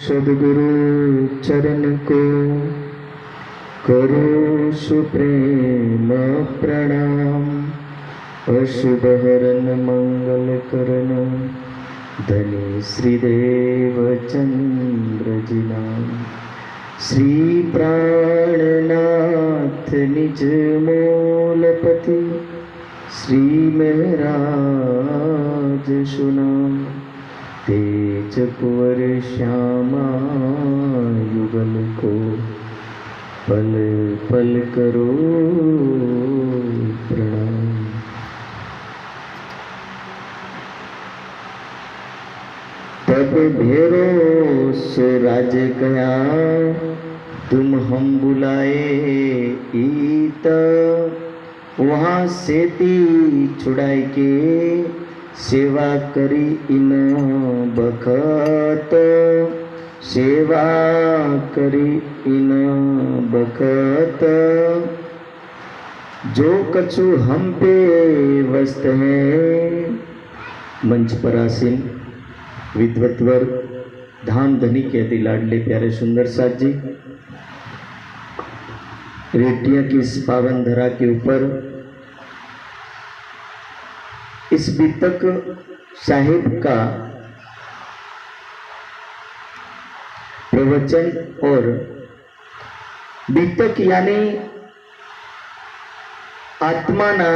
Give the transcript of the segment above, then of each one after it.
सद्गुरु चरण को करो सुप्रेम प्रणाम। अशुभ हरन मंगल करन धनी श्रीदेव चंद्र जी नाम। श्री प्राणनाथ निज मूलपति श्री महराज सुनाम। तेज कुंवर श्यामा युगल को पल पल करो प्रणाम। तब भेरो सो राज गया तुम हम बुलाए ईत। वहाँ सेती छुड़ाई के सेवा करी इन बखत। सेवा करी इन बखत। जो कछु हम पे वस्त है। मंच पर आसीन विद्वत्वर धाम धनी के अति लाडले प्यारे सुंदर साथ जी रेटिया की इस पावन धरा के ऊपर इस बीतक साहिब का प्रवचन और बीतक यानी आत्माना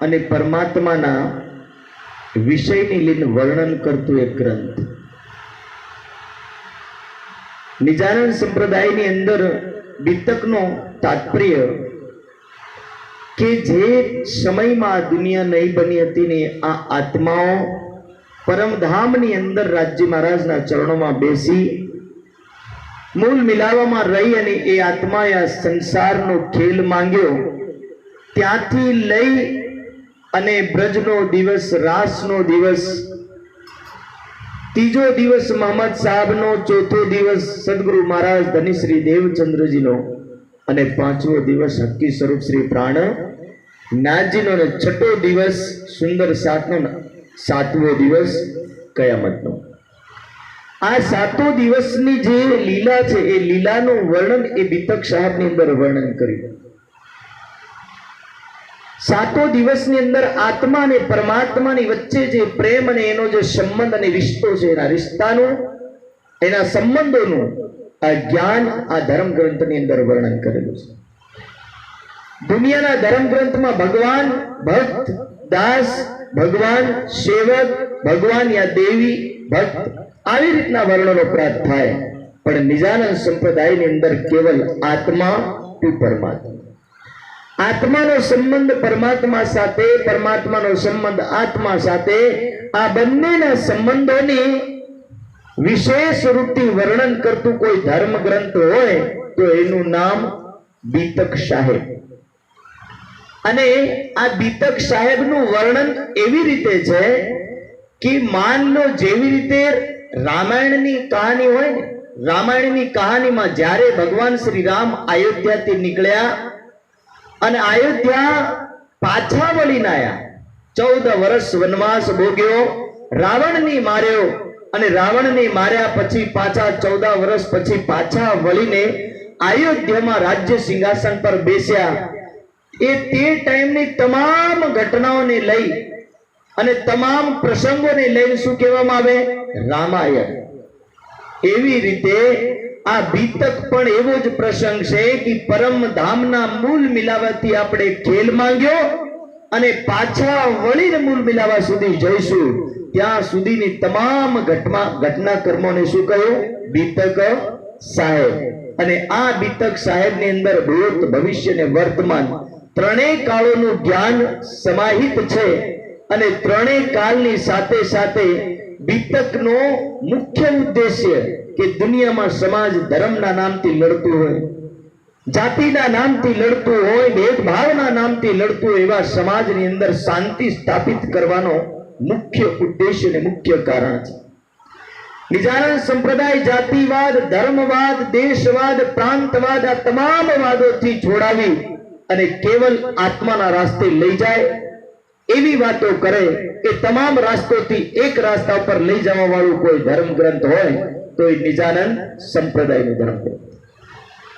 अने परमात्माना विषयनी लीन वर्णन करतु एक ग्रंथ निजानंद संप्रदायनी अंदर बीतकनो तात्पर्य के जे समय में दुनिया नहीं बनी हती ने आ आत्माओं परमधामनी अंदर राज्य महाराजना चरणों में बेसी मूल मिलावा में रही अने ए आत्मा या संसारनो खेल मांग्यो। त्यांथी लई अने ब्रजनो दिवस रासनो दिवस तीजो दिवस मोहम्मद साहबनो चौथो दिवस सदगुरु महाराज धनी श्री देवचंद्रजीनो अने पांचमो दिवस हक्की स्वरूप श्री प्राण नाथजीनो ने छठो दिवस सुंदर सातनो सातमो दिवस कयामतनो। आ सातो दिवसनी जे लीला छे ए लीलानो वर्णन ए बीतक साहेबनी अंदर वर्णन कर्युं। सातो दिवसनी अंदर आत्मा ने परमात्मा नी वच्चे जे प्रेम अने एनो जे संबंध अने रिश्तो छे एना रिश्तानो एना संबंधोनो आ ज्ञान आ धर्म ग्रंथनी अंदर वर्णन करेलुं छे। दुनियाना धर्म ग्रंथ में भगवान भक्त दास भगवान सेवक भगवान या देवी भक्त આવી રીતના વર્ણનો પ્રાપ્ત થાય પણ નિજાનંદ સંપ્રદાયની અંદર કેવલ આત્મા ટુ પરમાત્મા। આત્માનો સંબંધ પરમાત્મા સાથે પરમાત્માનો સંબંધ આત્મા સાથે આ બંનેના સંબંધોની વિશેષ રૂપથી વર્ણન કરતું કોઈ ધર્મ ગ્રંથ હોય તો એનું નામ બીતક સાહેબ। અને આ બીતક સાહેબનું વર્ણન એવી રીતે છે કે માન લો જેવી રીતે रामायणनी कहानी होय ने रामायणनी कहानी में जारे भगवान श्री राम अयोध्या थी निकळ्या अने अयोध्या पाछा वळीने आया। 14 वर्ष वनवास भोग्यो रावणनी मार्यो अने रावणनी मार्या पछी पाछा 14 वर्ष पछी पाछा वळीने अयोध्या में राज्य सिंहासन पर बेस्या। ए ते टाइमनी तमाम घटनाओने लई અને તમામ પ્રસંગોને લઈને શું કહેવામાં આવે રામાયણ। એવી રીતે આ બીતક પણ એવો જ પ્રસંગ છે કે પરમ ધામના મૂળ મિલાવાથી આપણે ખેલ માંગ્યો અને પાછા વળીને મૂળ મિલાવા સુધી જઈશું ત્યાં સુધીની તમામ ઘટના કર્મોને શું કહ્યું બીતક સાહેબ। અને આ બીતક સાહેબની અંદર ભૂત ભવિષ્ય અને વર્તમાન ત્રણેય કાળોનું જ્ઞાન સમાહિત છે। અને ત્રણેય કાલની સાથે સાથે બીતકનો મુખ્ય ઉદ્દેશ્ય કે દુનિયામાં સમાજ ધર્મના નામથી લડતું હોય જાતિના નામથી લડતું હોય ભેદભાવના નામથી લડતું હોય એવા સમાજની અંદર શાંતિ સ્થાપિત કરવાનો મુખ્ય ઉદ્દેશ્ય અને મુખ્ય કારણ છે। નિજાનંદ સંપ્રદાય જાતિવાદ ધર્મવાદ દેશવાદ પ્રાંતવાદ આ તમામ વાદોથી છોડાવી અને કેવલ આત્માના રાસ્તે લઈ જાય એવી વાતો કરે કે તમામ રાસ્તોથી એક રાસ્તા પર લઈ જવા વાળું કોઈ ધર્મ ગ્રંથ હોય તો એ નિજાનંદ સંપ્રદાયનો ધર્મ કહેવાય.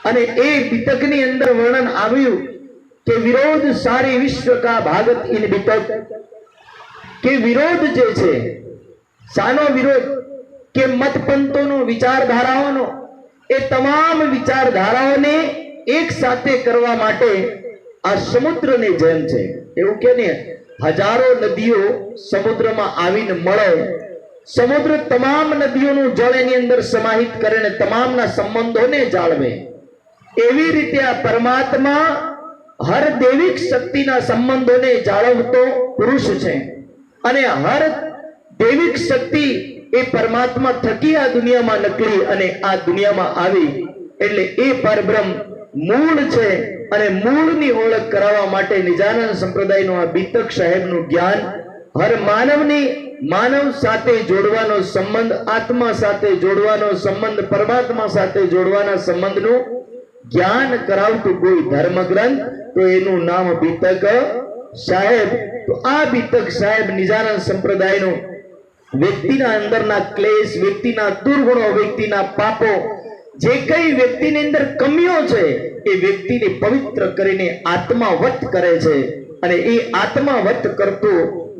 અને એ બીતકની અંદર વર્ણન આવ્યું કે વિરોધ સારી વિશ્વ કા ભાગત ઇન બીતક, કે વિરોધ જે છે, શાનો વિરોધ? કે મતપંથોનો, વિચારધારાઓનો, એ તમામ વિચારધારાઓને એક સાથે કરવા માટે આ સમુદ્રને જેમ છે. એવું કે ને, હજારો નદીઓ સમુદ્રમાં આવીને મળે, સમુદ્ર તમામ નદીઓનું જળ એની અંદર સમાહિત કરે ને તમામના સંબંધોને જાળવે. એવી રીતે આ પરમાત્મા હર દૈવિક શક્તિના સંબંધોને જાળવતો પુરુષ છે. અને હર દૈવિક શક્તિ એ પરમાત્મા થકી આ દુનિયામાં નકળી અને આ દુનિયામાં આવી. એટલે એ પરબ્રહ્મ મૂળ છે. અને મૂળની ઓળખ કરાવવા માટે નિજાનંદ સંપ્રદાયનું આ બીતક સાહેબનું જ્ઞાન હર માનવની, માનવ સાથે જોડવાનો સંબંધ, આત્મા સાથે જોડવાનો સંબંધ, પરમાત્મા સાથે જોડવાના સંબંધનું જ્ઞાન કરાવતું કોઈ ધર્મ ગ્રંથ, તો એનું નામ બીતક સાહેબ. તો આ બીતક સાહેબ નિજાનંદ સંપ્રદાયનું વ્યક્તિના અંદરના ક્લેશ, વ્યક્તિના દુર્ગુણો, વ્યક્તિના પાપો, જે કઈ વ્યક્તિની અંદર કમીઓ છે, એ વ્યક્તિને પવિત્ર કરીને આત્માવત કરે છે. અને એ આત્માવત કરતો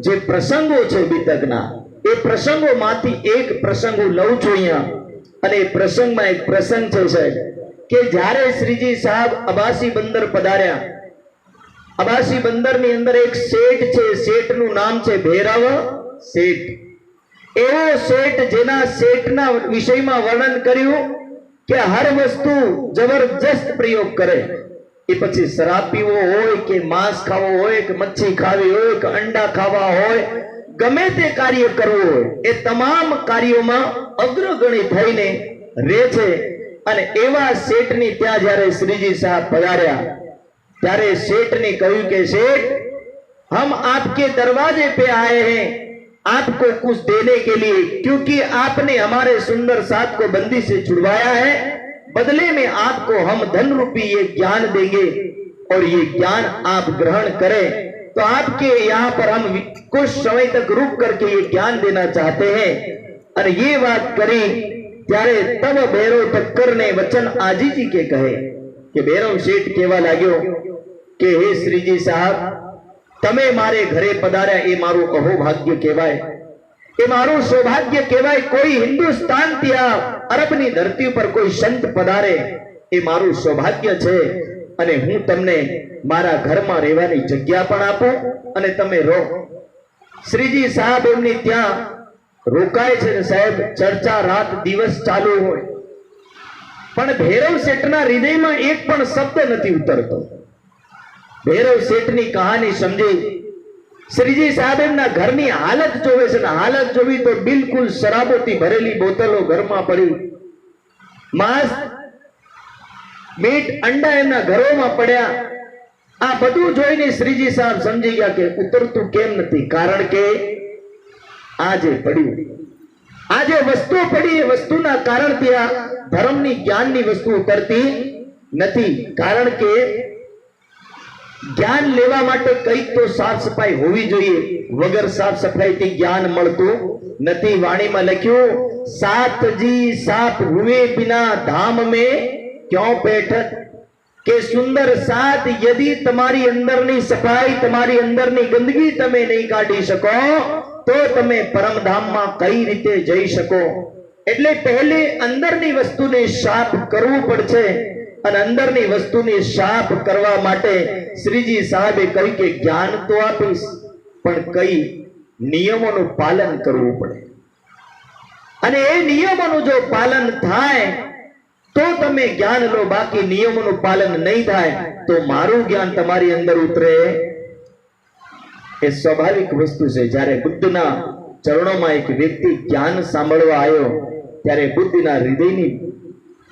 જે પ્રસંગો છે બીતકના, એ પ્રસંગોમાંથી એક પ્રસંગ હું લઉં છું અહીંયા. અને એ પ્રસંગમાં એક પ્રસંગ છે સાહેબ, કે જ્યારે શ્રીજી સાહેબ અબાસી બંદર પધાર્યા. અબાસી બંદરની અંદર એક શેઠ છે, શેઠનું નામ છે ભૈરવ શેઠ. એવો શેઠ જેના શેઠના વિષયમાં વર્ણન કર્યું કે હર વસ્તુ જબરજસ્ત પ્રયોગ કરે. એ પછી શરાબ પીવો હોય કે માંસ ખાવો હોય કે મચ્છી ખાવી હોય કે અંડા ખાવા હોય, ગમે તે કાર્ય કરવું હોય, એ તમામ કાર્યોમાં અગ્રગણી થઈને રહે છે. અને એવા શેઠની ત્યાં જ્યારે શ્રીજી સાહેબ પધાર્યા, ત્યારે શેઠને કહ્યું કે શેઠ, हम आपके दरवाजे पे आए हैं आपको कुछ देने के लिए, क्योंकि आपने हमारे सुंदर साथ को बंदी से छुड़वाया है. बदले में आपको हम धन रूपी ये ज्ञान देंगे और ये ज्ञान आप ग्रहण करें. तो आपके यहाँ पर हम कुछ समय तक रुक करके ये ज्ञान देना चाहते हैं. और ये बात करी ત્યારે તબ ભૈરવ ઠક્કરને વચન આજીજી કે કહે કે ભૈરવ શેઠ કહેવા લાગ્યો કે હે શ્રીજી સાહેબ, તમે મારે ઘરે પધાર્યા એ મારું અહોભાગ્ય કહેવાય, એ મારું સૌભાગ્ય કહેવાય. કોઈ હિન્દુસ્તાનથી આ અરબની ધરતી પર કોઈ સંત પધારે એ મારું સૌભાગ્ય છે. અને હું તમને મારા ઘરમાં રહેવાની જગ્યા પણ આપું અને તમે રહો. શ્રીજી સાહેબ એમની ત્યાં રોકાય છે ને સાહેબ, ચર્ચા રાત દિવસ ચાલુ હોય, પણ ભૈરવ શેઠના હૃદયમાં એક પણ શબ્દ નથી ઉતરતો. ભૈરવ શેઠની કહાની સમજી શ્રીજી સાહેબ એમના ઘરની હાલત જોવે છે ને હાલત જોવી તો બિલકુલ શરાબોથી ભરેલી બોતલો ઘરમાં પડી, માંસ, મીટ, અંડા એમના ઘરોમાં પડ્યા. આ બધું જોઈને શ્રીજી સાહેબ સમજી ગયા કે ઉતરતું કેમ નથી. કારણ કે આજે પડ્યું, આજે વસ્તુ પડી, એ વસ્તુના કારણથી આ ધર્મની, જ્ઞાનની વસ્તુ ઉતરતી નથી. કારણ કે જ્ઞાન લેવા માટે કંઈક તો સાફ સફાઈ હોવી જોઈએ, વગર સાફ સફાઈથી જ્ઞાન મળતું નથી. વાણીમાં લખ્યું, સાત જી સાફ હુએ બિના ધામ में क्यों बैठत, કે સુંદર સાત, યદિ તમારી અંદરની સફાઈ, તમારી અંદરની ગંદકી તમે નહીં કાઢી શકો તો તમે પરમધામમાં કઈ રીતે જઈ શકો. એટલે પહેલી અંદરની વસ્તુને સાફ કરવું પડશે. અને અંદરની વસ્તુને સાફ કરવા માટે શ્રીજી સાહેબે કહ્યું કે જ્ઞાન તો આપીશ, પણ કઈ નિયમોનું પાલન કરવું પડે. અને એ નિયમોનું જો પાલન થાય તો તમે જ્ઞાન લો, બાકી નિયમોનું પાલન નહીં થાય તો મારું જ્ઞાન તમારી અંદર ઉતરે એ સ્વાભાવિક વસ્તુ છે. જ્યારે બુદ્ધના ચરણોમાં એક વ્યક્તિ જ્ઞાન સાંભળવા આવ્યો ત્યારે બુદ્ધના હૃદયની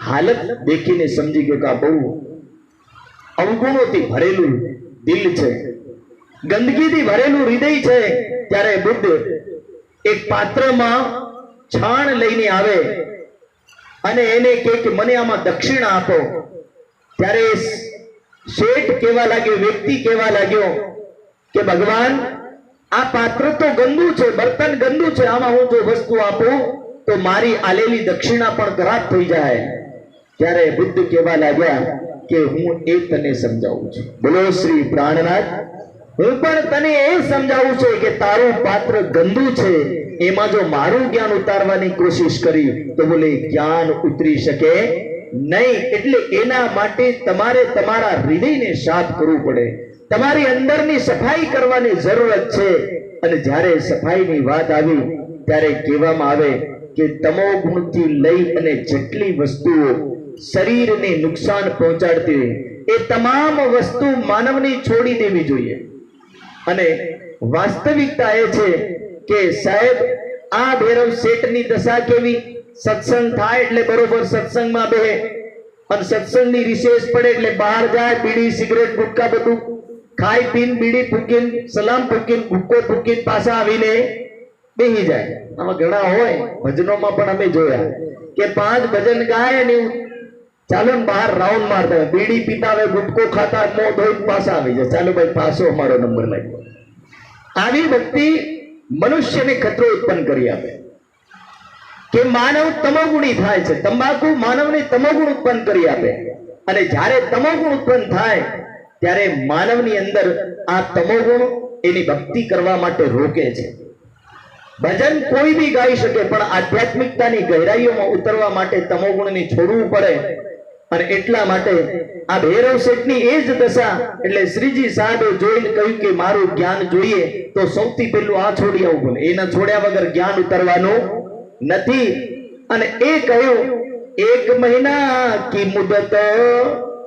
હાલત દેખીને સમજી ગયો કે આ બહુ અવગુણોથી ભરેલું દિલ છે, ગંદકીથી ભરેલું હૃદય છે. ત્યારે બુદ્ધ એક પાત્રમાં છાણ લઈને આવે અને એને કહે કે મને આમાં દક્ષિણા આપો. ત્યારે શેઠ કહેવા લાગ્યો, વ્યક્તિ કહેવા લાગ્યો કે ભગવાન, આ પાત્ર તો ગંદુ છે, બર્તન ગંદુ છે, આમાં હું જો વસ્તુ આપું તો મારી આલેલી દક્ષિણા પણ ખરાબ થઈ જાય. ત્યારે બુદ્ધ કહેવા લાગ્યા કે હું એ તને સમજાવું છું. બોલો શ્રી પ્રાણનાથ. હું પણ તને એ સમજાવું છું કે તારું પાત્ર ગંદુ છે, એમાં જો મારું જ્ઞાન ઉતારવાની કોશિશ કરી તો બોલે જ્ઞાન ઉતરી શકે નહીં. એટલે એના માટે તમારે તમારા હૃદયને સાફ કરવું પડે, તમારી અંદરની સફાઈ કરવાની જરૂરત છે. અને જ્યારે સફાઈની વાત આવી ત્યારે કહેવામાં આવે કે તમો ગુણથી લઈ અને જેટલી વસ્તુઓ શરીરને નુકસાન પહોંચાડતી એ તમામ વસ્તુ માનવની છોડી દેવી જોઈએ. અને વાસ્તવિકતા એ છે કે સાહેબ આ ભૈરવ શેઠની દશા કેવી, સત્સંગ થાય એટલે બરોબર સત્સંગમાં બેહે, અને સત્સંગની રિસેસ પડે એટલે બહાર જાય, બીડી સિગરેટ ગુટકા બધું ખાઈ પીને બીડી ફૂકીને સલામ ફૂકીને ગુટકો ફૂકીને પાછા આવીને બેહી જાય. આમાં ઘણા હોય, ભજનોમાં પણ અમે જોયા કે 5 ભજન ગાય અને ચાલો ને બહાર રાઉન્ડ મારતા હોય, બીડી પીતા હોય, ગુટકો ખાતા, મોં ધોઈને પાછા આવી જાય, ચાલો ભાઈ પાછો અમારો નંબર લાગ્યો. આવી ભક્તિ મનુષ્યને ખતરો ઉત્પન્ન કરી આપે કે માનવ તમોગુણી થાય છે. તંબાકુ માનવને તમોગુણ ઉત્પન્ન કરી આપે, અને જ્યારે તમોગુણ ઉત્પન્ન થાય ત્યારે માનવની અંદર આ તમોગુણ એની ભક્તિ કરવા માટે રોકે છે. ભજન કોઈ બી ગાઈ શકે, પણ આધ્યાત્મિકતાની ગહેરાઈઓમાં ઉતરવા માટે તમોગુણને છોડવું પડે. અને એટલા માટે આ ભૈરવ શેઠની એ જ દશા. એટલે શ્રીજી સાહેબે જોઈને કહ્યું કે મારું જ્ઞાન જોઈએ તો સૌથી પહેલું આ છોડી આવવું પડે, એના છોડ્યા વગર જ્ઞાન ઉતરવાનું નથી. અને એ કહ્યું 1 મહિના કી મુદત.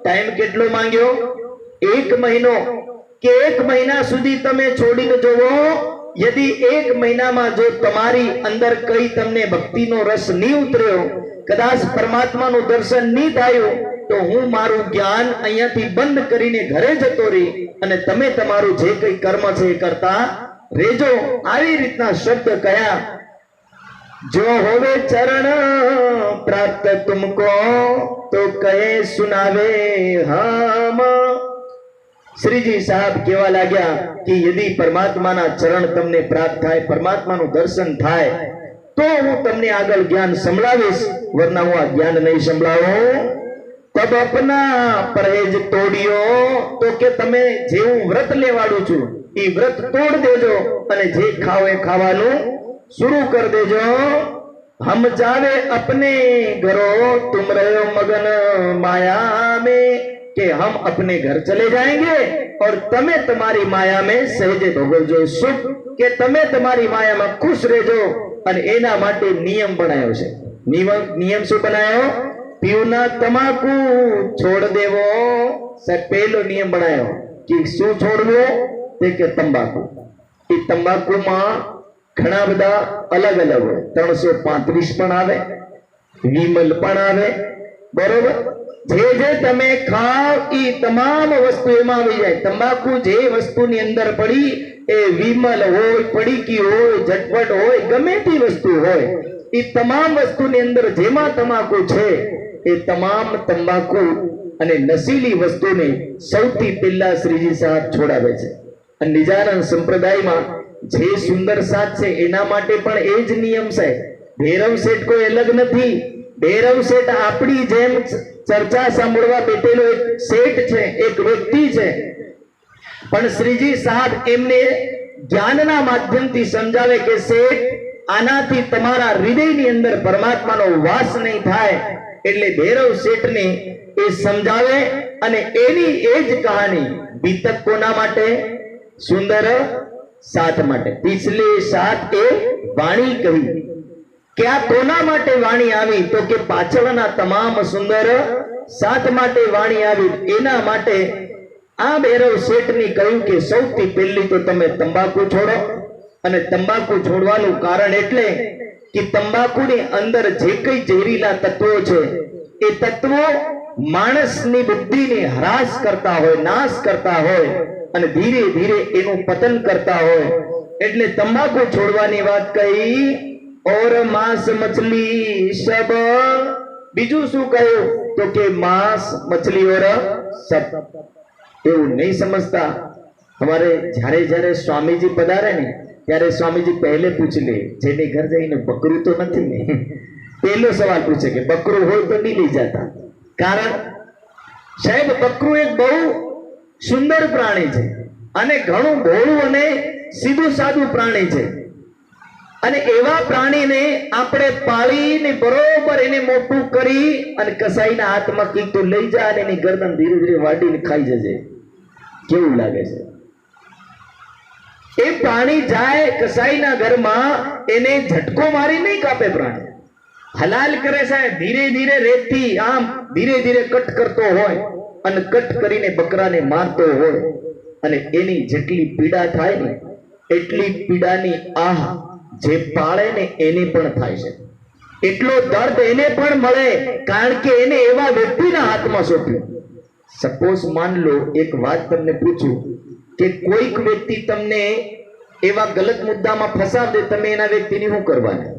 ટાઈમ કેટલો માંગ્યો? 1 મહિનો. કે 1 મહિના સુધી તમે છોડીને જોવો. યદિ 1 મહિનામાં જો તમારી અંદર કઈ તમને ભક્તિનો રસ નહીં ઉતર્યો, કદાચ પરમાત્માનું દર્શન નહીં થયું, તો હું મારું જ્ઞાન અહીંયાથી બંધ કરીને ઘરે જતો રહી અને તમે તમારું જે કઈ કર્મ છે એ કરતા રેજો. આવી રીતના શબ્દ કયા. જો હોવે ચરણ પ્રાપ્ત તુમકો તો કહે સુનાવે હમ. શ્રીજી સાહેબ કહેવા લાગ્યા કે યદિ પરમાત્માના ચરણ તમને પ્રાપ્ત થાય, પરમાત્માનું દર્શન થાય, તો હું તમને આગળ જ્ઞાન સંભળાવીશ, વરના હું આ જ્ઞાન નહીં સંભળાવું. તબ અપના પरहेજ તોડ્યો. તો કે તમે જે હું વ્રત લેવાડું છું એ વ્રત તોડ દેજો, અને જે ખાવ એ ખાવાનું शुरू कर देजो. हम जावे अपने घरों तुम रहो मगन माया में. कि हम अपने घर चले जाएंगे और तमे तुम्हारी माया में सहजे भोगवजो सुख. કે તમે તમારી માયામાં ખુશ રહેજો. અને એના માટે નિયમ બનાવ્યો છે. નિયમ શું બનાવ્યો? પીવના તમાકુ છોડ દેવો. પહેલો નિયમ બનાવ્યો કે શું છોડવો? તે કે તંબાકુ. એ તંબાકુમાં ઘણા બધા અલગ અલગ હોય. 335 પણ આવે, વિમલ પણ આવે, બરોબર. જે જે તમે ખાવ એ તમામ વસ્તુ એમાં આવી જાય. તંબાકુ જે વસ્તુની અંદર પડી એ વિમલ હોય, પડીકી હોય, ઝટપટ હોય, ગમે તે વસ્તુ હોય, એ તમામ વસ્તુની અંદર જેમાં તમાકુ છે એ તમામ તંબાકુ અને નશીલી વસ્તુને સૌથી પહેલા શ્રીજી સાહેબ છોડાવે છે. અને નિજાનંદ સંપ્રદાયમાં જે સુંદર સાથ છે એના માટે પણ એ જ નિયમ છે. ભૈરવ શેઠ કોઈ અલગ નથી. ભૈરવ શેઠ આપણી જેમ ચર્ચા સાંભળવા બેઠેલો એક શેઠ છે, એક વ્યક્તિ છે, પણ શ્રીજી સાહેબ એમને જ્ઞાનના માધ્યમથી સમજાવે કે શેઠ આનાથી તમારા હૃદયની અંદર પરમાત્માનો વાસ નહીં થાય. એટલે ભૈરવ શેઠને એ સમજાવે અને એની એ જ કહાની બીતક કોના માટે? સુંદર સાથ માટે. પિછલે સાથ એ વાણી કહી કે આ કોના માટે વાણી આવી? તો કે પાછળના તમામ સુંદર સાથ માટે વાણી આવી. એના માટે આ ભૈરવ શેઠને કહ્યું કે સૌથી પહેલી તો તમે તંબાકુ છોડો. અને તંબાકુ છોડવાનું કારણ એટલે કે તંબાકુની અંદર જે કઈ ઝેરીલા તત્વો છે એ તત્વો માણસની બુદ્ધિને હરાસ કરતા હોય, નાશ કરતા હોય અને ધીરે ધીરે એનું પતન કરતા હોય. એટલે તંબાકુ છોડવાની વાત કહી. और मांस मछली सब. બીજું શું કહ્યું? તો કે માંસ, મછલી ઓર સબ. એવું નહીં સમજતા हमारे જ્યારે જ્યારે સ્વામીજી પધારે ને ત્યારે સ્વામીજી પહેલે પૂછ લે જેને ઘર જઈને બકરું તો નથી ને પહેલો સવાલ પૂછે કે બકરું હોય તો નહીં લઈ જતા કારણ સાહેબ બકરું એક બહુ સુંદર પ્રાણી છે અને ઘણું ભોળું અને સીધું સાદું પ્રાણી છે અને એવા પ્રાણીને આપણે પાળીને બરોબર એને મોટું કરી અને કસાઈના હાથમાં કીધું લઈ જા અને એની ગરદન ધીરે ધીરે વાડીને ખાઈ જશે કેવું લાગે છે એ પ્રાણી જાય કસાઈના ઘરમાં એને ઝટકો મારી નહીં કાપે પ્રાણી હલાલ કરે સાહેબ ધીરે ધીરે રેતથી આમ ધીરે ધીરે કટ કરતો હોય અને કટ કરીને બકરાને મારતો હોય અને એની જેટલી પીડા થાય ને એટલી પીડાની આહ જે પાળે ને એને પણ થાય છે એટલો દર્દ એને પણ મળે કારણ કે એને એવા વ્યક્તિના હાથમાં સોંપ્યું સપોઝ માન લો એક વાત તમને પૂછું કે કોઈક વ્યક્તિ તમને એવા ગલત મુદ્દામાં ફસાવ દે તમે એના વ્યક્તિની શું કરવાના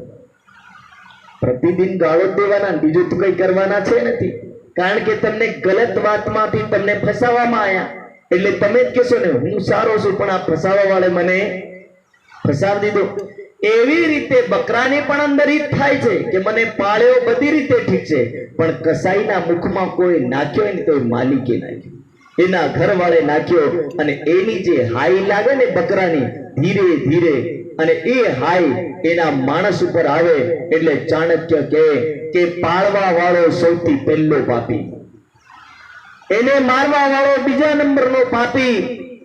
પ્રતિદિન ગાળો દેવાના બીજું તો કઈ કરવાના છે નથી કારણ કે તમને ગલત વાતમાંથી તમને ફસાવવામાં આવ્યા એટલે તમે જ કહેશો ને હું સારો છું પણ આ ફસાવા વાળે મને ફસાવી દીધો એવી રીતે બકરાને પણ અંદર ઈ થાય છે કે મને પાળ્યો બધી રીતે ઠીક છે પણ કસાઈના મુખમાં કોઈ નાખ્યો ને તો માલિકે નાખ્યો એના ઘરવાળે નાખ્યો અને એની જે હાઈ લાગે ને બકરાની ધીરે ધીરે અને એ હાઈ એના માણસ ઉપર આવે એટલે ચાણક્ય કહે કે પાળવા વાળો સૌથી પહેલો પાપી એને મારવા વાળો બીજા નંબરનો પાપી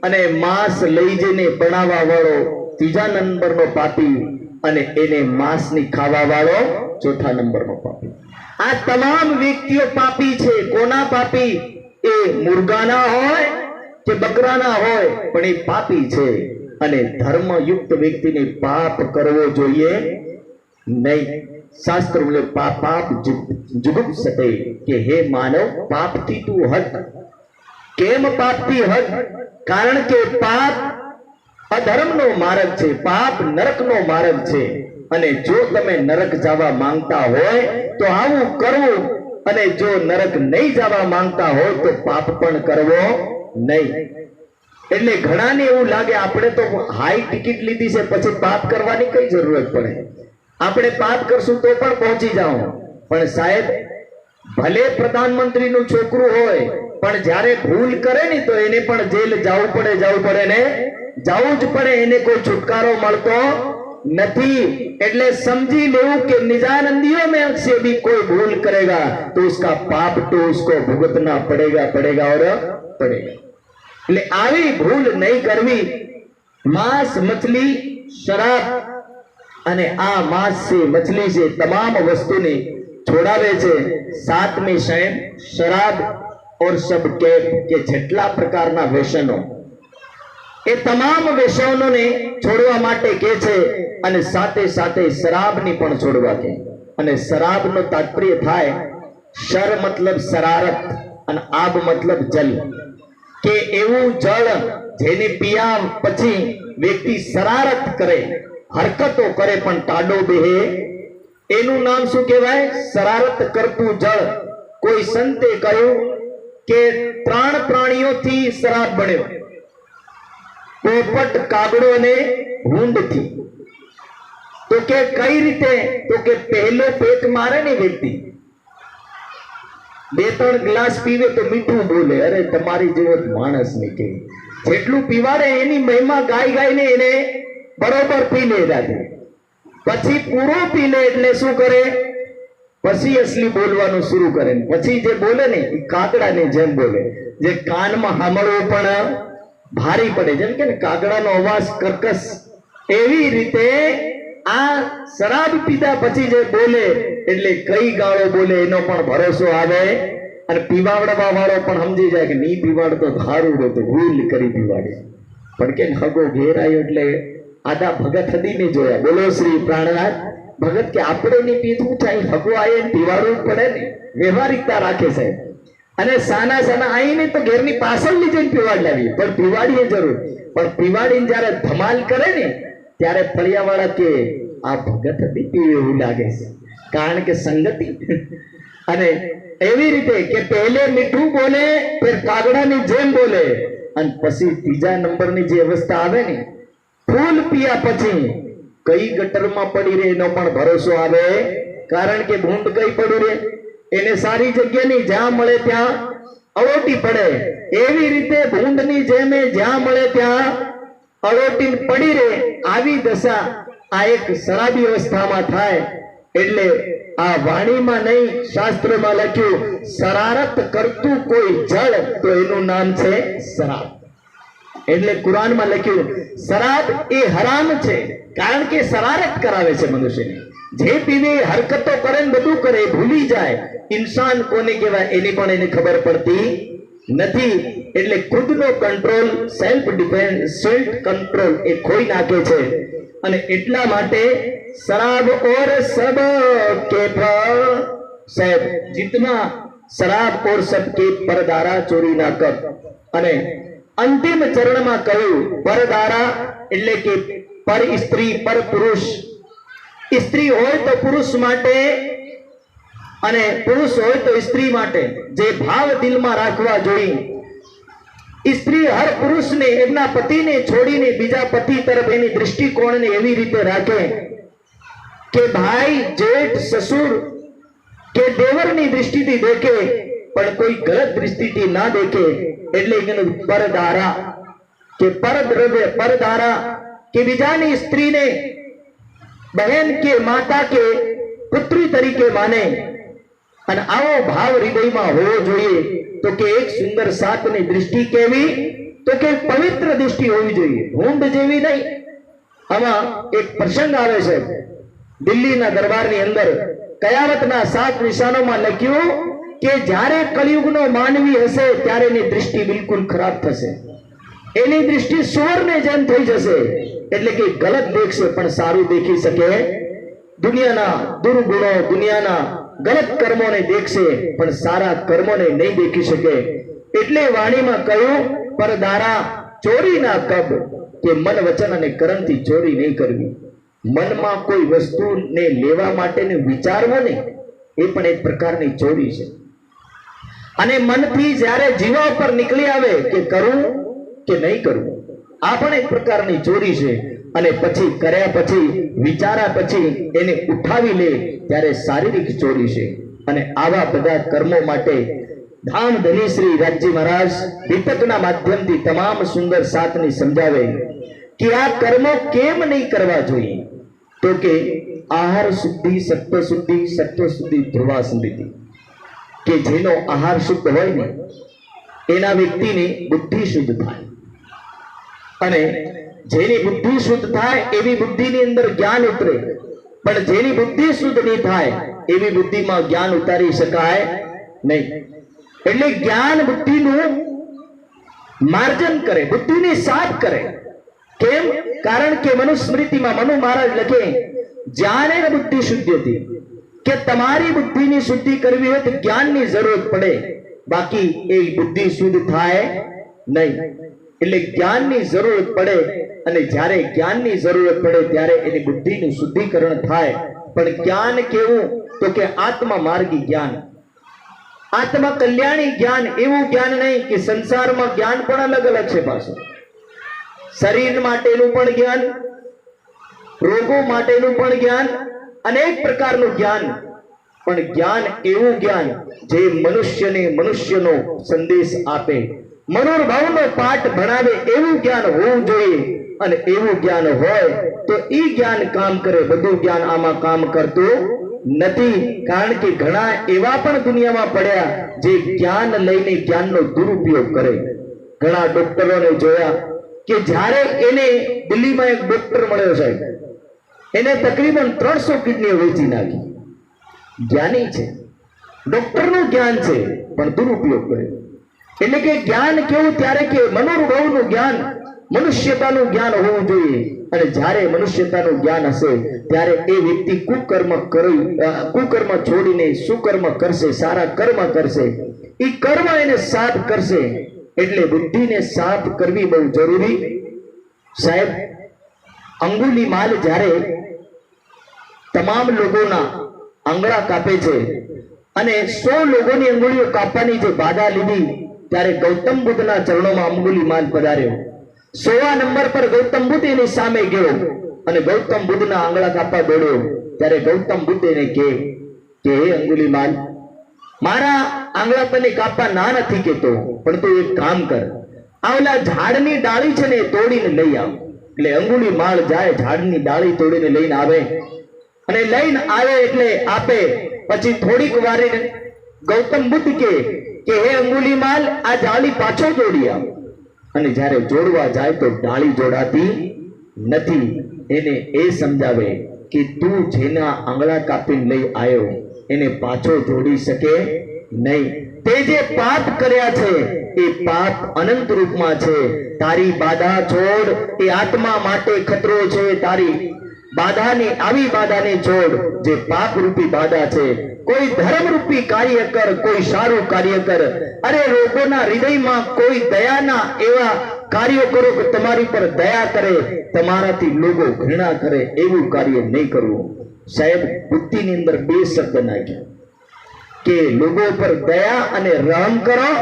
અને માંસ લઈ જઈને બનાવવા વાળો ત્રીજા નંબરનો પાપી અને એને માંસની ખાવા વાળો ચોથા નંબરનો પાપી આ તમામ વ્યક્તિઓ પાપી છે કોના પાપી એ મુર્ગાના હોય કે બકરાના હોય પણ એ પાપી છે અને ધર્મયુક્ત વ્યક્તિને પાપ કરવો જોઈએ નહીં શાસ્ત્ર બોલે પાપ જુગુપ્સતે કે હે માનવ પાપથી તું હટ કેમ પાપથી હટ કારણ કે પાપ અધર્મનો માર્ગ છે પાપ નરકનો માર્ગ છે અને જો તમે નરક જવા માંગતા હોય તો આવું કરવું અને જો નરક નહીં જવા માંગતા હોય તો પાપ પણ કરવો નહીં એટલે ઘણાને એવું લાગે આપણે તો હાઈ ટિકિટ લીધી છે પછી પાપ કરવાની કઈ જરૂરત પડે આપણે પાપ કરશું તો પણ પહોંચી જાઓ પણ સાહેબ ભલે પ્રધાનમંત્રીનું છોકરું હોય પણ જ્યારે ભૂલ કરે ને તો એને પણ જેલ જવું પડે ને જવું જ પડે એને કોઈ છુટકારો મળતો नहीं એટલે समझी लेવું કે निजानंदियों में से भी कोई भूल करेगा तो उसका पाप तो उसको भुगतना पड़ेगा और पड़ेगा એટલે આવી ભૂલ નહીં કરવી માંસ મછલી શરાબ અને આ માંસ से मछली से तमाम वस्तुने छोड़ावे છે सातमी शयन शराब और सब के જેટલા પ્રકારના વ્યસનો એ તમામ વ્યસનોને છોડવા માટે કહે છે અને સાથે સાથે શરાબની પણ છોડવા કહે અને શરાબનો તાત્પર્ય થાય શર મતલબ શરારત અને આબ મતલબ જલ કે એવું જળ જેને પીયા પછી વ્યક્તિ શરારત કરે હરકતો કરે પણ ટાડો બેહે એનું નામ શું કહેવાય શરારત કરતું જળ કોઈ સંતે કહ્યું કે ત્રણ પ્રાણીઓથી શરાબ બન્યો પોપટ કાગડો ને ભૂંડ थी तो के कई रीते तो के पहलो पेट मारे ने व्यक्ति બે ત્રણ ગ્લાસ પીવે તો મીઠું બોલે અરે તમારી જેવો માણસ ને કે જેટલું પીવાડે એની મહિમા ગાઈને એને બરોબર પી લે રાતે પછી પૂરો પી લે એટલે શું કરે પછી અસલી બોલવાનું શરૂ કરે પછી જે બોલે ને એ કાગડાને જેમ બોલે જે કાનમાં સાંભળવું પણ ભારી પડે જેમ કે કાગડાનો અવાજ કર્કશ એવી રીતે આ શરાબ પીતા પછી જે બોલે એટલે કઈ ગાળો બોલે એનો પણ ભરોસો આવે અને પીવાડવા વાળો પણ સમજી જાય કે નહીં પીવાડતો ધારું તો ભૂલ કરી પીવાડે પણ કે હગો ઘેરાયો એટલે આદા ભગત હદીને જોયા બોલો શ્રી પ્રાણનાથ ભગત કે આપણે નહીં પીધું થાય હગો આયે પીવાડવું પડે ને વ્યવહારિકતા રાખે સાહેબ અને સાના સાના આઈને તો ઘેરની પાછળ લઈ જઈને પીવાડી પણ પીવાડીએ જરૂર પણ પીવાડીને જ્યારે ધમાલ કરે ને ત્યારે ફળિયાવાળા કે આ ભગત હતી પીવે એવું લાગે છે કારણ કે સંગતિ અને એવી રીતે કે પહેલે મીઠું બોલે फिर કાગડાની જેમ બોલે અને પછી ત્રીજા નંબરની જે અવસ્થા આવે ને, ફૂલ પીયા પછી કઈ ગટરમાં પડી રહે એનો પણ ભરોસો આવે, કારણ કે ભૂંડ કઈ પડ્યું રે, એને સારી જગ્યા ની જ્યાં મળે ત્યાં અળોટી પડે, એવી રીતે ભૂંડની જેમ જ્યાં મળે ત્યાં અળોટી પડી રહે. આવી દશા આ એક શરાબી અવસ્થામાં થાય. એટલે આ વાણીમાં નહીં, શાસ્ત્રમાં લખ્યું, શરારત કરતું કોઈ જળ તો એનું નામ છે શરાબ. એટલે કુરાનમાં લખ્યું શરાબ એ હરામ છે, કારણ કે શરારત કરાવે છે મનુષ્યને. જે પીવે હરકતો કરે ને બધું કરે, ભૂલી જાય ઇન્સાન કોને કહેવાય એની પણ એને ખબર પડતી નથી. એટલે ખુદનો control, self defence, self control એ ખોઈ નાખે છે. અને એટલા માટે शराब और सब के साहब जितना शराब और सब के परदारा चोरी ना कर. અને અંતિમ ચરણમાં કહ્યું પરદારા એટલે કે પર સ્ત્રી, પર પુરુષ. સ્ત્રી હોય તો પુરુષ માટે અને પુરુષ હોય તો સ્ત્રી માટે જે ભાવ દિલમાં રાખવા જોઈએ. સ્ત્રી હર પુરુષને એમના પતિને છોડીને બીજા પતિ તરફ એની દૃષ્ટિકોણને એવી રીતે રાખે કે ભાઈ, જેઠ, સસુર કે દેવરની દૃષ્ટિથી દેખે, પણ કોઈ ગલત દૃષ્ટિથી ના દેખે. એટલે એનું પરદારા કે પરદ્રવ્ય, પરદારા કે બીજાની સ્ત્રીને બહેન કે માતા કે પુત્રી તરીકે માને. અને આવો ભાવ હૃદયમાં હોવો જોઈએ. તો કે એક સુંદર સાતની દૃષ્ટિ કેવી, તો કે પવિત્ર દૃષ્ટિ હોવી જોઈએ, ભૂંડ જેવી નહીં. આમાં એક પ્રસંગ આવે છે દિલ્હીના દરબારની અંદર. કયામતના 7 નિશાનોમાં લખ્યું કે જ્યારે કળિયુગનો માનવી હશે ત્યારે એની દૃષ્ટિ બિલકુલ ખરાબ થશે. એની દૃષ્ટિ સુવર્ણને જેમ થઈ જશે. એટલે કે ગલત દેખશે પણ સારું દેખી શકે. દુનિયાના દુર્ગુણો, દુનિયાના ગલત કર્મોને દેખશે પણ સારા કર્મોને નહીં દેખી શકે. એટલે વાણીમાં કહ્યું પરદારા ચોરી ના કબ, કે મન, વચન અને કર્મથી ચોરી નહીં કરવી. મનમાં કોઈ વસ્તુને લેવા માટેને વિચારવો નહીં, એ પણ એક પ્રકારની ચોરી છે. અને મનથી જ્યારે જીવા ઉપર નીકળી આવે કે કરું કે નહીં કરવું, આ પણ એક પ્રકારની ચોરી છે. અને પછી કર્યા પછી, વિચાર્યા પછી એને ઉઠાવી લે ત્યારે શારીરિક ચોરી છે. અને આવા બધા કર્મો માટે ધામ ધની શ્રી રાજજી મહારાજ દીપકના માધ્યમથી તમામ સુંદર સાતની સમજાવે કે આ કર્મો કેમ નહીં કરવા જોઈએ. તો કે આહાર શુદ્ધિ, સત્વ શુદ્ધિ, સત્વ શુદ્ધિ, ધ્રુવા શુદ્ધિ. કે જેનો આહાર શુદ્ધ હોય ને એના વ્યક્તિની બુદ્ધિ શુદ્ધ થાય. અને જેની બુદ્ધિ શુદ્ધ થાય એવી બુદ્ધિની અંદર જ્ઞાન ઉતરે. પણ જેની બુદ્ધિ શુદ્ધ નહીં થાય એવી બુદ્ધિમાં જ્ઞાન ઉતારી શકાય નહીં. એટલે જ્ઞાન બુદ્ધિનું માર્જન કરે, બુદ્ધિને સાફ કરે. કેમ? કારણ કે મનુસ્મૃતિમાં મનુ મહારાજ લખે જ્ઞાને બુદ્ધિ શુદ્ધિ હતી, કે તમારી બુદ્ધિની શુદ્ધિ કરવી હોય તો જ્ઞાનની જરૂરત પડે, બાકી એ બુદ્ધિ શુદ્ધ થાય નહીં. એટલે જ્ઞાનની જરૂરત પડે. અને જ્યારે જ્ઞાનની જરૂરત પડે ત્યારે એની બુદ્ધિનું શુદ્ધિકરણ થાય. પણ જ્ઞાન કેવું? તો કે આત્મા માર્ગી જ્ઞાન, આત્મા કલ્યાણી જ્ઞાન. એવું જ્ઞાન નહીં કે સંસારમાં જ્ઞાન પણ અલગ અલગ છે. પાછું શરીર માટેનું પણ જ્ઞાન, રોગો માટેનું પણ જ્ઞાન, અનેક પ્રકારનું જ્ઞાન. પણ જ્ઞાન એવું જ્ઞાન જે મનુષ્યને મનુષ્યનો સંદેશ આપે, મનોભાવનો પાઠ ભણાવે, એવું જ્ઞાન હોવું જોઈએ. અને એવું જ્ઞાન હોય તો એ જ્ઞાન કામ કરે. બધું જ્ઞાન આમાં કામ કરતું નથી. કારણ કે ઘણા એવા પણ દુનિયામાં પડ્યા જે જ્ઞાન લઈને જ્ઞાનનો દુરુપયોગ કરે. ઘણા ડોક્ટરોને જોયા કે જ્યારે એને દિલ્હીમાં એક ડોક્ટર મળ્યો સાહેબ, એને તકરીબન 300 કિડનીઓ વેચી નાખી. જ્ઞાની છે, ડોક્ટરનું જ્ઞાન છે, પણ દુરુપયોગ કરે. એટલે કે જ્ઞાન કેવું? ત્યારે કે મનોભાવનું જ્ઞાન, મનુષ્યતાનું જ્ઞાન હોવું જોઈએ. અને જ્યારે મનુષ્યતાનું જ્ઞાન હશે ત્યારે એ વ્યક્તિ કુકર્મ છોડીને સુકર્મ કરશે, સારા કર્મ કરશે. એ કર્મ એને સાફ કરશે. એટલે બુદ્ધિને સાફ કરવી બહુ જરૂરી. સાહેબ, અંગુલી માલ જ્યારે તમામ લોકોના આંગળા કાપે છે અને 100 લોકોની અંગુળીઓ કાપવાની જે બાધા લીધી, ત્યારે ગૌતમ બુદ્ધના ચરણોમાં અંગુલીમાલ પધાર્યો. 100 નંબર પર ગૌતમ બુદ્ધ એની સામે ગયો અને ગૌતમ બુદ્ધના આંગળા કાપવા દોડ્યો. ત્યારે ગૌતમ બુદ્ધ એને કહે કે હે અંગુલીમાલ, મારા આંગળા તને કાપવા ના નથી કેતો, પણ તું એક કામ કર, આ ઓલા ઝાડની ડાળી છે ને તોડીને લઈ આવ. એટલે અંગુલીમાલ જાય, ઝાડની ડાળી તોડીને લઈને આવે અને લઈને આવે એટલે આપે. પછી થોડીક વારે ગૌતમ બુદ્ધ કે હે અંગુલીમાલ, આ ડાળી પાછો જોડી આવ. અને જ્યારે જોડવા જાય તો ડાળી જોડાતી નથી. એને એ સમજાવે કે તું જેના આંગળા કાપીને લઈ આવ્યો એને પાછો જોડી શકે નહીં. તે જે પાપ કર્યા છે એ પાપ અનંત રૂપમાં છે. તારી બાધા છોડ, એ આત્મા માટે ખતરો છે. તારી બાધાને, આવી બાધાને છોડ જે પાપ રૂપી બાધા છે. કોઈ ધર્મ રૂપી કાર્ય કર, કોઈ સારું કાર્ય કર. અરે લોકોના હૃદયમાં કોઈ દયાના એવા કાર્યો કરો કે તમારી પર દયા કરે, તમારાથી લોકો ઘૃણા કરે, એવું કાર્ય નહીં કરવું. સાહેબ, બુદ્ધિની અંદર 2 શબ્દ નાખ્યા કે લોકો પર દયા અને રહમ કરો,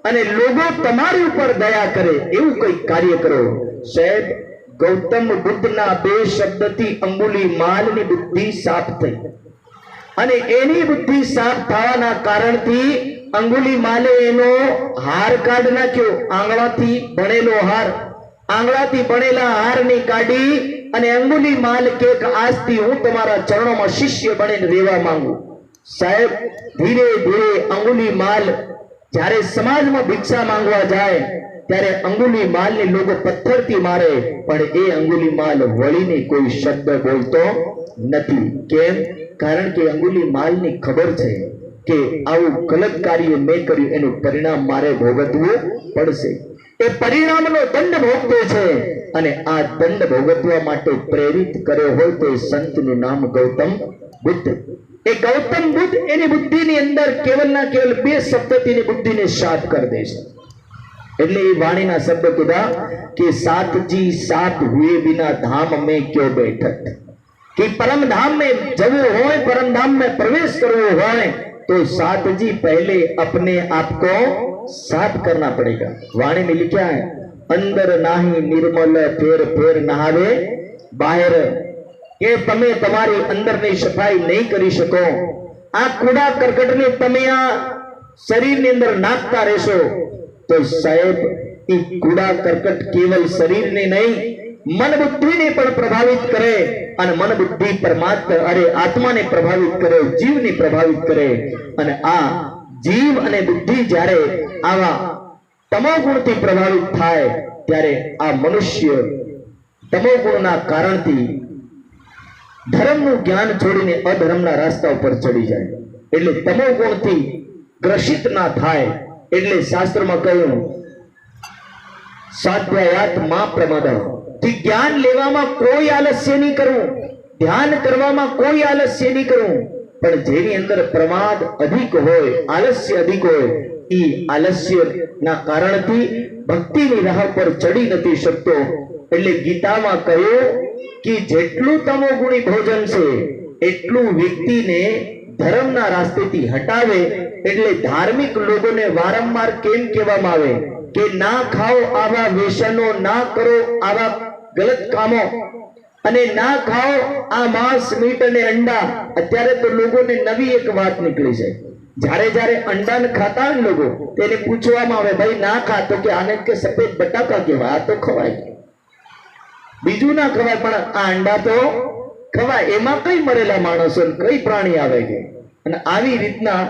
અને લોકો તમારી ઉપર દયા કરે એવું કોઈ કાર્ય કરો. સાહેબ, ગૌતમ બુદ્ધના 2 શબ્દથી અંગુલીમાલની બુદ્ધિ સાફ થઈ અને એની બુદ્ધિ સાફ થવાના કારણથી અંગુલીમાલે એનો હાર કાઢ નાખ્યો. આંગળાથી બનેલો હાર, આંગળાથી બનેલા હારને કાઢી અને અંગુલીમાલ કે આજથી હું તમારા ચરણોમાં શિષ્ય બનીને રહેવા માંગુ. સાહેબ, ધીરે ધીરે અંગુલીમાલ જ્યારે સમાજમાં ભિક્ષા માંગવા જાય ત્યારે અંગુલીમાલને લોકો પથ્થરથી મારે, પણ એ અંગુલીમાલ વળીને કોઈ શબ્દ બોલતો નથી. કેમ? કારણ કે અંગુલીમાલની ખબર છે કે આવું ગલત કાર્ય મેં કર્યું, એનું પરિણામ મારે ભોગવવું પડશે. એ પરિણામનો દંડ ભોગવે છે અને આ દંડ ભોગવવા માટે પ્રેરિત કર્યો હોય તો એ સંતનું નામ ગૌતમ બુદ્ધ. એ ગૌતમ બુદ્ધ એની બુદ્ધિની અંદર કેવલના કેવલ 2 શબ્દથી બુદ્ધિને સાફ કરી દે છે. એટલે એ વાણીના શબ્દ કીધા કે સાતજી સાત હુએ બિના ધામ में क्यों बैठत, कि परम धाम में जब हो, परम धाम में प्रवेश करना हो तो सातजी पहले अपने आप को साफ करना पड़ेगा. वाणी में लिखा है, अंदर नाही निर्मल फेर फेर नहावे बाहर. કે તમે તમારી અંદરની સફાઈ નહીં કરી શકો. આ કૂડા કરકટને તમે આ શરીરની અંદર નાખતા રહેશો તો સાહેબ એ કૂડા કરકટ કેવલ શરીરને નહીં, મન બુદ્ધિને પણ પ્રભાવિત કરે અને મન બુદ્ધિ પરમાત્મા આત્માને પ્રભાવિત કરે, જીવને પ્રભાવિત કરે. અને આ જીવ અને બુદ્ધિ જ્યારે આવા તમોગુણથી પ્રભાવિત થાય ત્યારે આ મનુષ્ય તમોગુણના કારણથી ધર્મનું જ્ઞાન છોડીને અધર્મના રસ્તા ઉપર ચડી જાય. એટલે તમોગુણથી ગ્રસિત ના થાય. એટલે શાસ્ત્રમાં કહ્યું, સ્વાધ્યાયાત માં પ્રમાદ, કે જ્ઞાન લેવામાં કોઈ આલસ્ય નહીં કરવું, ધ્યાન કરવામાં કોઈ આલસ્ય નહીં કરવું. પણ જેની અંદર પ્રમાદ અધિક હોય, આલસ્ય અધિક હોય, એ આલસ્યના કારણથી ભક્તિની રાહ પર ચડી નથી શકતો. એટલે ગીતામાં કહ્યું કે જેટલું તમોગુણી ભોજન છે એટલું વ્યક્તિને ધર્મના રાસ્તેથી હટાવે. એટલે ધાર્મિક લોકોને વારંવાર કેમ કહેવામાં આવે કે ના ખાઓ આવા વ્યસનો, ના કરો આવા ગલત કામો, અને ના ખાઓ આ માંસ, મીટ અને અંડા. અત્યારે તો લોકોને નવી એક વાત નીકળી છે, જ્યારે જ્યારે અંડા ને ખાતા હોય લોકો તેને પૂછવામાં આવે, ભાઈ ના ખા, તો કે આને કે સફેદ બટાકા કહેવાય, આ તો ખવાય, બીજું ના ખવાય, પણ આ અંડા તો ખવાય. એમાં કઈ મરેલા માણસો, કઈ પ્રાણી આવે કે? અને આવી રીતના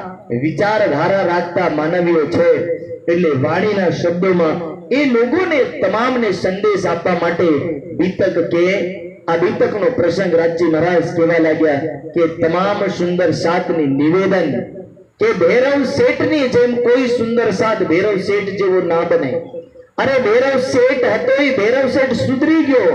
વિચારધારા રાખતા માનવીઓ છે. એટલે વાણીના શબ્દોમાં એ લોકોને તમામને સંદેશ આપવા માટે બીતક કે આ બીતકનો પ્રસંગ રાજજી મહારાજ કહેવા લાગ્યા કે તમામ સુંદર સાતની નિવેદન કે ભૈરવ શેઠની જેમ કોઈ સુંદર સાત ભૈરવ શેઠ જેવો ના બને. અરે ભૈરવ શેઠ હતો, એ ભૈરવ શેઠ સુધરી ગયો.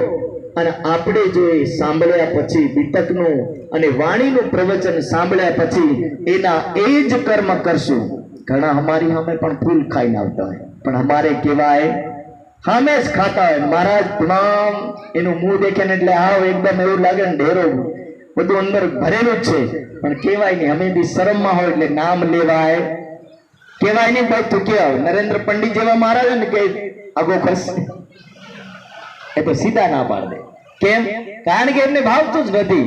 અને આપણે જો એ સાંભળ્યા પછી બીતકનું અને વાણીનું પ્રવચન સાંભળ્યા પછી એના એ જ કર્મ કરશું. ઘણા અમારી સામે પણ ફૂલ ખાઈને આવતા હોય, પણ અમારે કહેવાય સામે જ ખાતા હોય. મહારાજ તમામ એનું મુંહ દેખે ને એટલે આવ એકદમ એવું લાગે ને ઢેરો બધું અંદર ભરેલું જ છે, પણ કહેવાય નહીં. અમે બી શરમમાં હોય એટલે નામ લેવાય કહેવાય નહીં ભાઈ તું ક્યાં નરેન્દ્ર પંડિત જેવા મહારાજ ને કે આગો ખસ એ તો સીધા ના પાડ દે. કેમ? કારણ કે એમને ભાવતું જ નથી.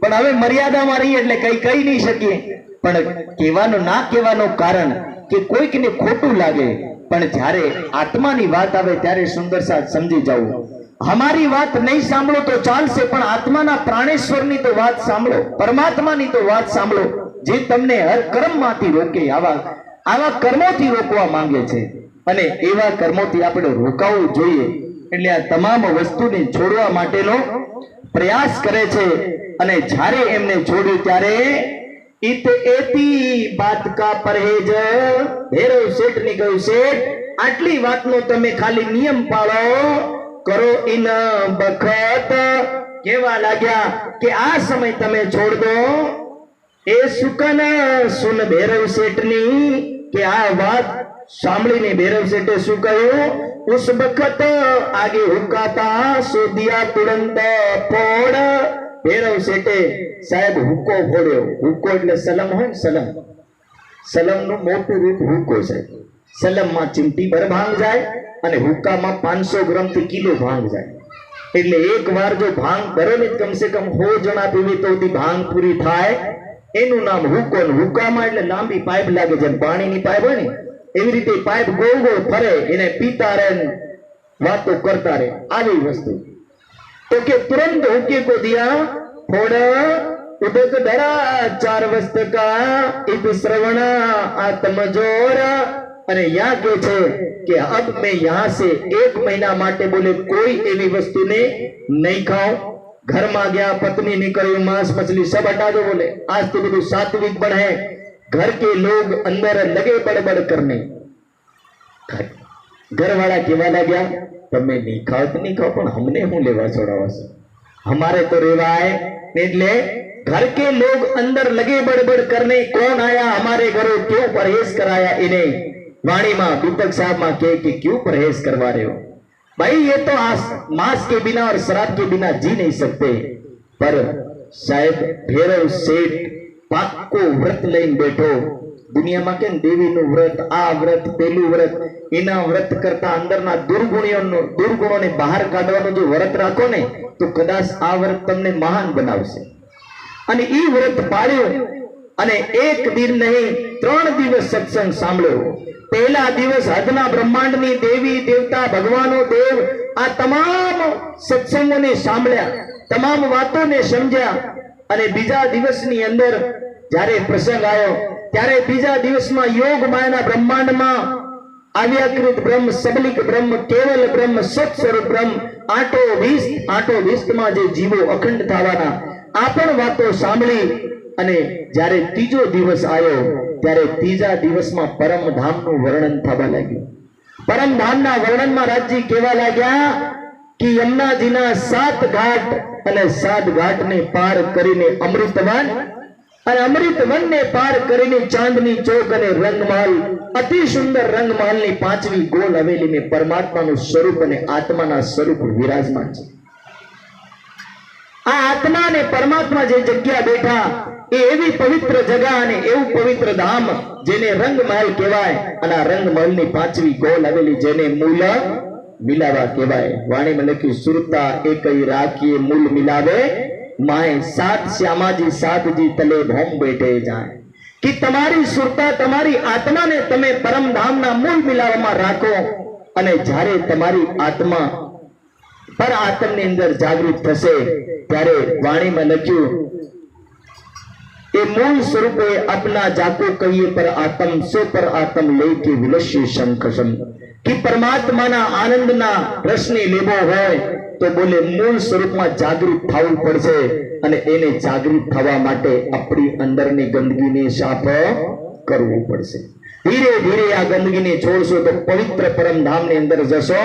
પણ હવે મર્યાદામાં રહીએ એટલે કઈ કહી નહીં શકીએ. પણ કહેવાનું ના કહેવાનું કારણ કે કોઈકને ખોટું લાગે, પણ જ્યારે આત્માની વાત આવે ત્યારે સુંદર સાથ સમજી જવું. हमारी बात नहीं सांभळो तो चालशे, पण आत्माना प्राणेश्वरनी तो बात सांभळो, परमात्मानी तो बात सांभळो, जे तमने हर कर्ममांथी रोके. आवा कर्मोथी रोकवा માંગે છે અને એવા કર્મોથી આપણે રોકાવું જોઈએ. એટલે આ તમામ વસ્તુને છોડવા માટેનો પ્રયાસ કરે છે. અને જ્યારે એમને છોડ્યું ત્યારે इत एती बात का परहेज भैरव सेठ ने कह્યું, શેઠ આટલી વાતનો તમે ખાલી નિયમ પાળો, કરો ઇન બખત. કેવા લાગ્યા કે આ સમય તમે છોડ દો. એ સુકન સુન ભૈરવ શેઠની કે આ વાત સાંભળીને ભૈરવ શેઠે શું કહ્યું? ઉસ બખત આગે હુકાતા સો દિયા તુરંત ફોડ. ભૈરવ શેઠે સાહેબ હુક્કો ફોડ્યો. હુક્કો એટલે સલમ હોય ને, સલમ. સલમનું મોટું રૂપ હુક્કો છે. સલમમાં ચીમટી ભર ભાંગ જાય અને હુક્કામાં 500 ગ્રામથી કિલો ભાંગ જાય. એટલે એક વાર જો ભાંગ ભરે ને કમસે કમ 100 જણા પીવે તો ભાંગ પૂરી થાય. એનું નામ હુક્કો. હુક્કામાં એટલે લાંબી પાઇપ લાગે, જેમ પાણીની પાઇપ હોય ને એવી રીતે પાઇપ ગોળ ગોળ ફરે, એને પીતા રહે વાતો કરતા રહે. આવી વસ્તુ तो के तुरंत हुक्के को दिया फोड़. उदक धरा 4 वस्त का इत श्रवण आत्मजोर. અને यहाँ के छे कि अब मैं यहाँ से 1 महीना माटे बोले कोई एवी वस्तु ने नहीं खाऊं. घर में गया, पत्नी ने कह્યું मांस मछली सब हटा दो. बोले आज तो બધું सात्विक बन है. घर के लोग अंदर लगे बड़बड़ करने. घर वाला केवा लग्या, તમે નહીં ખાઓ તો નહીં ખાઓ, પણ हमने હું લેવા છોડાવા છે, हमारे तो रेवाय. એટલે घर के लोग अंदर लगे बड़बड़ करने. कौन आया हमारे घरों, क्यों परहेज कराया इन्हें? वाणी मां दीपक साहब मां के कि क्यों परहेज करवा रहे हो भाई, ये तो मांस के बिना और शराब के बिना जी नहीं सकते. पर साहेब भैरव सेठ पाक्को व्रत लઈને બેઠો. દુનિયામાં કેમ દેવીનું વ્રત, આ વ્રત, પેલું વ્રત, એના વ્રત કરતા અંદરના દુર્ગુણોને બહાર કાઢવાનું જો વ્રત રાખો ને તો કદાચ આ વ્રત તમને મહાન બનાવશે. અને ઈ વ્રત પાળ્યું અને 1 દિન નહીં 3 દિવસ સત્સંગ સાંભળ્યો. પહેલા દિવસ હદના બ્રહ્માંડની દેવી દેવતા ભગવાનો દેવ આ તમામ સત્સંગોને સાંભળ્યા, તમામ વાતોને સમજ્યા. અને બીજા દિવસની અંદર જ્યારે પ્રસંગ આવ્યો ત્યારે બીજા દિવસમાં યોગ માયાના બ્રહ્માંડમાં આવ્યાકૃત બ્રહ્મ, સબલિક બ્રહ્મ, કેવલ બ્રહ્મ, સત સ્વરૂપ બ્રહ્મ, આઠો વિસ્તમાં જે જીવો અખંડ થવાના આ પણ વાતો સાંભળી. અને જ્યારે ત્રીજો દિવસ આવ્યો ત્યારે ત્રીજા દિવસમાં પરમધામનું વર્ણન થવા લાગ્યું. પરમધામના વર્ણનમાં રાજજી કહેવા લાગ્યા કે યમુનાજીના 7 ઘાટ અને 7 ઘાટને પાર કરીને અમૃતવન, અને અમૃતવન ને પાર કરીને ચાંદની ચોક અને રંગમહલ, અતિ સુંદર રંગમહલની 5મી ગોળ હવેલીને પરમાત્માનું સ્વરૂપ અને આત્માના સ્વરૂપ વિરાજમાન છે. આ આત્મા અને પરમાત્મા જે જગ્યા બેઠા એ એવી પવિત્ર જગા અને એવું પવિત્ર ધામ જેને રંગમહલ કહેવાય. અને આ રંગમહલની 5મી ગોળ હવેલી જેને મૂલ મિલાવા કહેવાય. વાણીમાં લખ્યું સુરતા એકઈ રાખીએ મૂલ મિલાવે माए 7 श्यामाजी 7 जी तले भोम बैठे जाए. कि तमारी सुरता, तमारी आत्मा ने तमे परम धाम ना मूल मिलावમાં રાખો. અને જ્યારે તમારી આત્મા પર આત્મની અંદર જાગૃત થશે ત્યારે વાણીમાં લખ્યું એ મૂળ સ્વરૂપે अपना जाको कहिए पर आत्म सो पर आत्म लेके विलस्य शंखसम. कि परमात्माना आनंदना रसने लेવો હોય तो बोले मूल स्वरूप में जागृत થવું પડશે. અને એને જાગૃત થવા માટે આપણી અંદરની ગંદકીને સાફ કરવું પડશે. ધીરે ધીરે આ ગંદકીને છોડશો તો પવિત્ર પરમધામની અંદર જશો.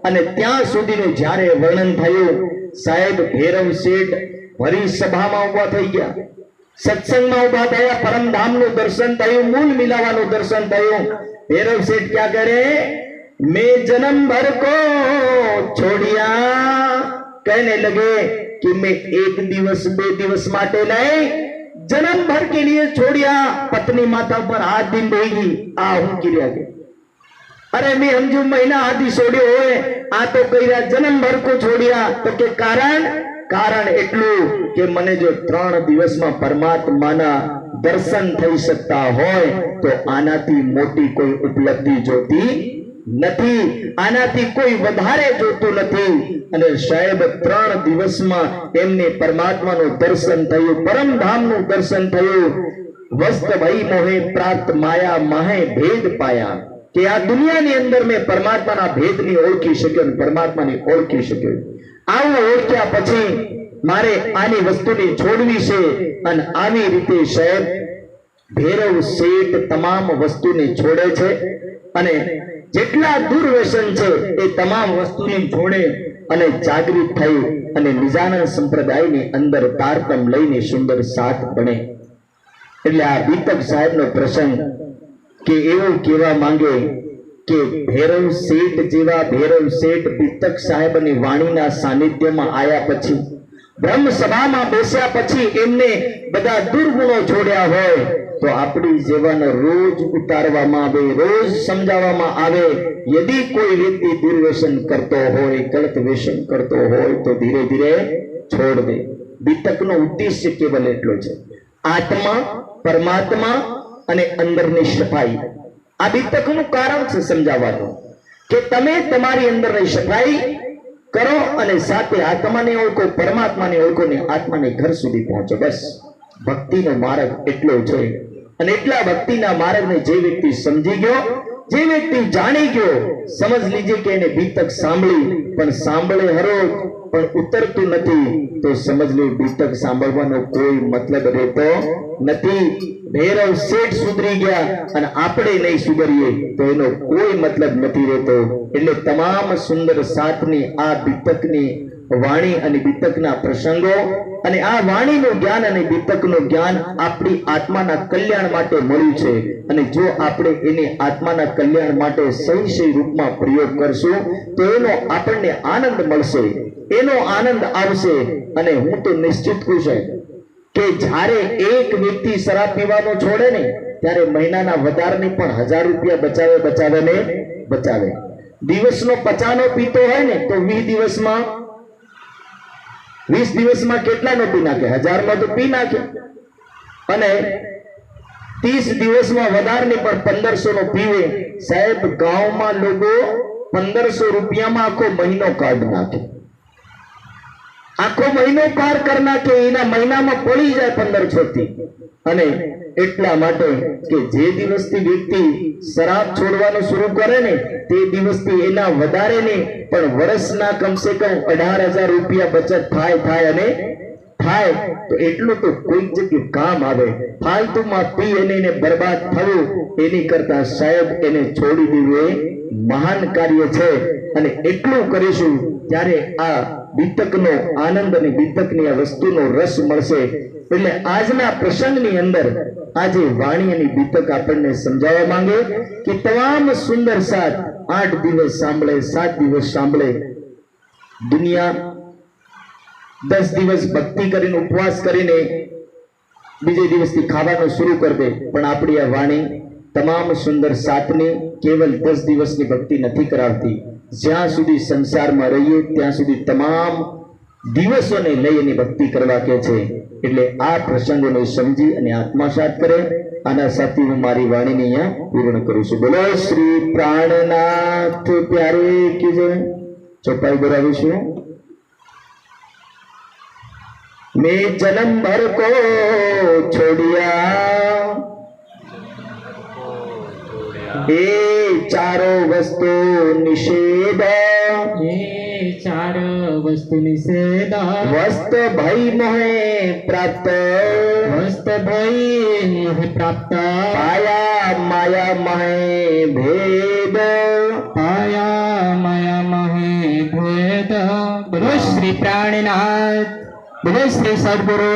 અને ત્યાં સુધીનું જ્યારે વર્ણન થયું સાહેબ ભૈરવ શેઠ ભરી સભામાં ઉભા થઈ ગયા, સત્સંગમાં ઉભા થયા, પરમધામનું દર્શન થયું, મૂળ મિલાવાનું દર્શન થયું. ભૈરવ શેઠ ક્યાં કરે? मैं जन्म भर को छोड़िया. कहने लगे कि मैं 1 दिवस 2 दिवस माटे नहीं, जन्म भर के लिए छोड़िया, पत्नी माता पर हाथ दिन देगी आ हूं किया के अरे मैं समझू महीना आदि छोड़्यो होय आ तो कईरा जन्म भर को छोड़िया तो के कारण એટલું કે મને જો 3 દિવસમાં પરમાત્માના દર્શન થઈ શકતા હોય તો આનાથી મોટી કોઈ ઉપલબ્ધિ જોતી નથી, આનાથી કોઈ વધારે જોતું નથી. અને સાહેબ 3 દિવસમાં એમને પરમાત્માનું દર્શન થયું, પરમધામનું દર્શન થયું. વસ્ત ભઈ મોહે પ્રાપ્ત માયા માહે ભેદ પાયા કે આ દુનિયાની અંદર મેં પરમાત્માના ભેદની ઓળખી શક્યો, પરમાત્માની ઓળખી શક્યો. આવું ઓળખ્યા પછી મારે આની વસ્તુની છોડવી છે. અને આવી રીતે સાહેબ ભૈરવ શેઠ તમામ વસ્તુને છોડે છે અને જેટલા દુર્વ્યસન છે એ તમામ વસ્તુને છોડે અને જાગૃત થઈ અને નિજાનંદ સંપ્રદાયની અંદર તારતમ લઈને સુંદર સાથ બને. એટલે આ બીતક સાહેબનો પ્રસંગ કે એવું કહેવા માંગે કે ભૈરવ શેઠ જેવા ભૈરવ શેઠ બીતક સાહેબની વાણીના સાનિધ્યમાં આવ્યા પછી, બ્રહ્મ સભામાં બેસ્યા પછી એમને બધા દુર્ગુણો છોડ્યા હોય તો આપણી જેવાને રોજ ઉતારવામાં આવે, રોજ સમજાવવામાં આવે. यदि कोई व्यक्ति दुर्व्यसन करतो હોય, ગલત વ્યસન કરતો હોય તો ધીરે ધીરે છોડ દે. બીતકનો ઉદ્દેશ્ય કેવલ એટલો છે, આત્મા, પરમાત્મા અને અંદરની સફાઈ. આ બીતકનું કારણ છે સમજાવવાનું કે તમે તમારી અંદરની સફાઈ કરો અને સાથે આત્માને ઓળખો, પરમાત્માને ઓળખો ને આત્માને ઘર સુધી પહોંચો. બસ ભક્તિનો માર્ગ એટલો છે. અને એટલા ભક્તિના માર્ગને જે વ્યક્તિ સમજી ગયો, જે વ્યક્તિ જાણી ગયો, સમજ લીજે કે એને બીતક સાંભળી પણ સાંભળે હરોજ પણ ઉતરતું નથી તો સમજ લે બીતક સાંભળવાનો કોઈ મતલબ રહેતો નથી. ભૈરવ શેઠ સુધરી ગયા અને આપણે નહીં સુધરીએ તો એનો કોઈ મતલબ નથી રહેતો. એટલે તમામ સુંદર સાથની આ બીતકની વાણી અને બીતકના પ્રસંગો અને આ વાણીનું જ્ઞાન અને બીતકનું જ્ઞાન આપણી આત્માના કલ્યાણ માટે મળ્યું છે. અને જો આપણે એને આત્માના કલ્યાણ માટે સહી રૂપમાં પ્રયોગ કરશું તો એનો આપણને આનંદ મળશે, એનો આનંદ આવશે. અને હું તો નિશ્ચિત કહું છું કે જ્યારે એક વ્યક્તિ શરાબ પીવાનો છોડે ને ત્યારે મહિનાના વધારની પણ 1000 રૂપિયા બચાવે. દિવસનો 50નો પીતો હોય ને તો 20 દિવસમાં કેટલાનો પી નાખે? 1000માં તો પી નાખે. અને 30 દિવસમાં વધારની પણ 1500નો પીવે. સાહેબ ગામમાં લોકો 1500 રૂપિયામાં આખો મહિનો કાઢ નાખે, આખો મહિનો પાર કરી નાખે, એના મહિનામાં પડી જાય 1500 થી. અને એટલા માટે કે જે દિવસથી વ્યક્તિ શરાબ છોડવાનું શરૂ કરે ને તે દિવસથી એના વધારે ને પણ વર્ષના કમસે કમ 18,000 રૂપિયા બચત થાય અને થાય તો એટલું તો કોઈક જગ્યાએ કામ આવે. ફાલતુમાં પી એને બરબાદ થવું એની કરતા સાહેબ એને છોડી દેવું એ મહાન કાર્ય છે. અને એટલું કરીશું ત્યારે આ બીતકનો આનંદ અને બીતકની આ વસ્તુનો રસ મળશે. એટલે આજના પ્રસંગની અંદર આજે વાણી અને બીતક આપણને સમજાવવા માંગે કે તમામ સુંદર સાથ 8 દિવસ સાંભળે, 7 દિવસ સાંભળે. દુનિયા 10 દિવસ ભક્તિ કરીને ઉપવાસ કરીને બીજે દિવસથી ખાવાનું શરૂ કરી દે, પણ આપણી આ વાણી તમામ સુંદર સાથની કેવલ 10 દિવસની ભક્તિ નથી કરાવતી. જ્યાં સુધી સંસારમાં રહીએ ત્યાં સુધી તમામ દિવસોને લઈ એની ભક્તિ કરવા કે છે. એટલે આ પ્રસંગોને સમજી અને આત્મસાત કરે. આના સાથે હું મારી વાણીને અહીંયા પૂર્ણ કરું છું. બોલો શ્રી પ્રાણનાથ પ્યારે કી જય. ચોપાઈ બોલાવીશું. मैं जन्म भर को छोड़िया ये चारों वस्तु निषेध, वस्त भई मोहे प्राप्त, पाया माया महे भेद, बोलो श्री प्राणनाथ, बोलो श्री सद्गुरु